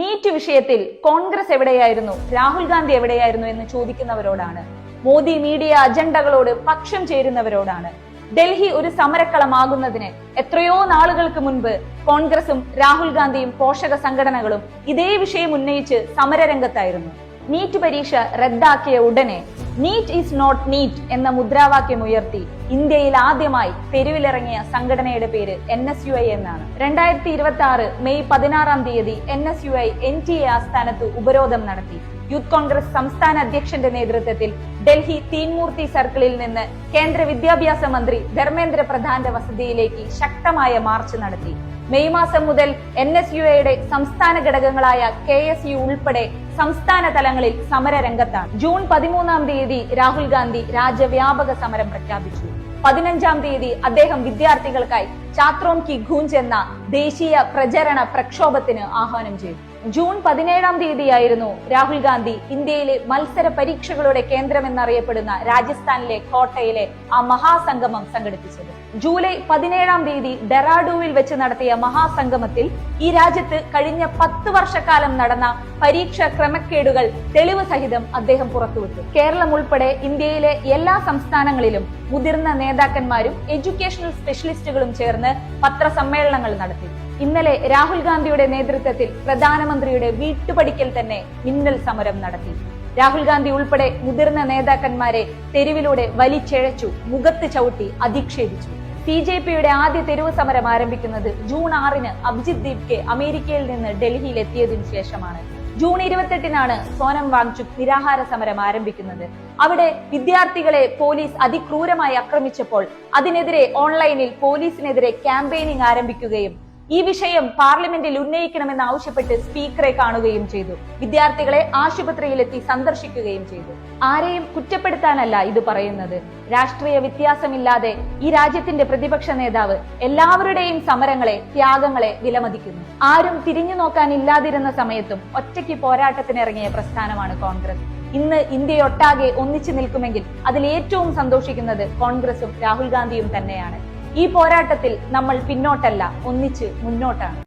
NEET വിഷയത്തിൽ കോൺഗ്രസ് എവിടെയായിരുന്നു, രാഹുൽ ഗാന്ധി എവിടെയായിരുന്നു എന്ന് ചോദിക്കുന്നവരോടാണ്. മോദി മീഡിയ അജണ്ടകളോട് പക്ഷം ചേരുന്നവരോടാണ്. ഡൽഹി ഒരു സമരക്കളമാകുന്നതിന് എത്രയോ നാളുകൾക്ക് മുൻപ് കോൺഗ്രസും രാഹുൽ ഗാന്ധിയും പോഷക സംഘടനകളും ഇതേ വിഷയം ഉന്നയിച്ച് സമരരംഗത്തായിരുന്നു. നീറ്റ് പരീക്ഷ റദ്ദാക്കിയ ഉടനെ നീറ്റ് ഈസ് നോട്ട് നീറ്റ് എന്ന മുദ്രാവാക്യം ഉയർത്തി ഇന്ത്യയിൽ ആദ്യമായി തെരുവിലിറങ്ങിയ സംഘടനയുടെ പേര് NSUI എന്നാണ്. 2026 മെയ് 16 NSUI NTA ആസ്ഥാനത്ത് ഉപരോധം നടത്തി. യൂത്ത് കോൺഗ്രസ് സംസ്ഥാന അധ്യക്ഷന്റെ നേതൃത്വത്തിൽ ഡൽഹി തീൻമൂർത്തി സർക്കിളിൽ നിന്ന് കേന്ദ്ര വിദ്യാഭ്യാസ മന്ത്രി ധർമ്മേന്ദ്ര പ്രധാന്റെ വസതിയിലേക്ക് ശക്തമായ മാർച്ച് നടത്തി. മെയ് മാസം മുതൽ NSUIയുടെ സംസ്ഥാന ഘടകങ്ങളായ KSU ഉൾപ്പെടെ സംസ്ഥാന തലങ്ങളിൽ സമരരംഗത്താണ്. ജൂൺ 13 രാഹുൽ ഗാന്ധി രാജ്യവ്യാപക സമരം പ്രഖ്യാപിച്ചു. 15 അദ്ദേഹം വിദ്യാർത്ഥികൾക്കായി ഛാത്രോം കി ഗൂഞ്ച് എന്ന ദേശീയ പ്രചരണ പ്രക്ഷോഭത്തിന് ആഹ്വാനം ചെയ്തു. ജൂൺ 17 ആയിരുന്നു രാഹുൽ ഗാന്ധി ഇന്ത്യയിലെ മത്സര പരീക്ഷകളുടെ കേന്ദ്രമെന്നറിയപ്പെടുന്ന രാജസ്ഥാനിലെ കോട്ടയിലെ ആ മഹാസംഗമം സംഘടിപ്പിച്ചത്. ജൂലൈ 17 ഡെറാഡൂവിൽ വെച്ച് നടത്തിയ മഹാസംഗമത്തിൽ ഈ രാജ്യത്ത് കഴിഞ്ഞ 10 വർഷക്കാലം നടന്ന പരീക്ഷാ ക്രമക്കേടുകൾ തെളിവ് സഹിതം അദ്ദേഹം പുറത്തുവിട്ടു. കേരളം ഉൾപ്പെടെ ഇന്ത്യയിലെ എല്ലാ സംസ്ഥാനങ്ങളിലും മുതിർന്ന നേതാക്കന്മാരും എഡ്യൂക്കേഷണൽ സ്പെഷ്യലിസ്റ്റുകളും ചേർന്ന് പത്രസമ്മേളനങ്ങൾ നടത്തി. ഇന്നലെ രാഹുൽ ഗാന്ധിയുടെ നേതൃത്വത്തിൽ പ്രധാനമന്ത്രിയുടെ വീട്ടുപടിക്കൽ തന്നെ മിന്നൽ സമരം നടത്തി. രാഹുൽ ഗാന്ധി ഉൾപ്പെടെ മുതിർന്ന നേതാക്കന്മാരെ തെരുവിലൂടെ വലിച്ചിഴച്ചു, മുഖത്ത് ചവിട്ടി അധിക്ഷേപിച്ചു. CJPയുടെ ആദ്യ തെരുവ് സമരം ആരംഭിക്കുന്നത് ജൂൺ 6 അഭിജിത് ദീപ്കെ അമേരിക്കയിൽ നിന്ന് ഡൽഹിയിൽ എത്തിയതിനു ശേഷമാണ്. ജൂൺ 28 സോനം വാങ്ചുക് നിരാഹാര സമരം ആരംഭിക്കുന്നത്. അവിടെ വിദ്യാർത്ഥികളെ പോലീസ് അതിക്രൂരമായി ആക്രമിച്ചപ്പോൾ അതിനെതിരെ ഓൺലൈനിൽ പോലീസിനെതിരെ ക്യാമ്പയിനിങ് ആരംഭിക്കുകയും ഈ വിഷയം പാർലമെന്റിൽ ഉന്നയിക്കണമെന്ന് ആവശ്യപ്പെട്ട് സ്പീക്കറെ കാണുകയും ചെയ്തു. വിദ്യാർത്ഥികളെ ആശുപത്രിയിലെത്തി സന്ദർശിക്കുകയും ചെയ്തു. ആരെയും കുറ്റപ്പെടുത്താനല്ല ഇത് പറയുന്നത്. രാഷ്ട്രീയ വ്യത്യാസമില്ലാതെ ഈ രാജ്യത്തിന്റെ പ്രതിപക്ഷ നേതാവ് എല്ലാവരുടെയും സമരങ്ങളെ, ത്യാഗങ്ങളെ വിലമതിക്കുന്നു. ആരും തിരിഞ്ഞു നോക്കാനില്ലാതിരുന്ന സമയത്തും ഒറ്റയ്ക്ക് പോരാട്ടത്തിനിറങ്ങിയ പ്രസ്ഥാനമാണ് കോൺഗ്രസ്. ഇന്ന് ഇന്ത്യയൊട്ടാകെ ഒന്നിച്ചു നിൽക്കുമെങ്കിൽ അതിൽ ഏറ്റവും സന്തോഷിക്കുന്നത് കോൺഗ്രസും രാഹുൽ ഗാന്ധിയും തന്നെയാണ്. ഈ പോരാട്ടത്തിൽ നമ്മൾ പിന്നോട്ടല്ല, ഒന്നിച്ച് മുന്നോട്ടാണ്.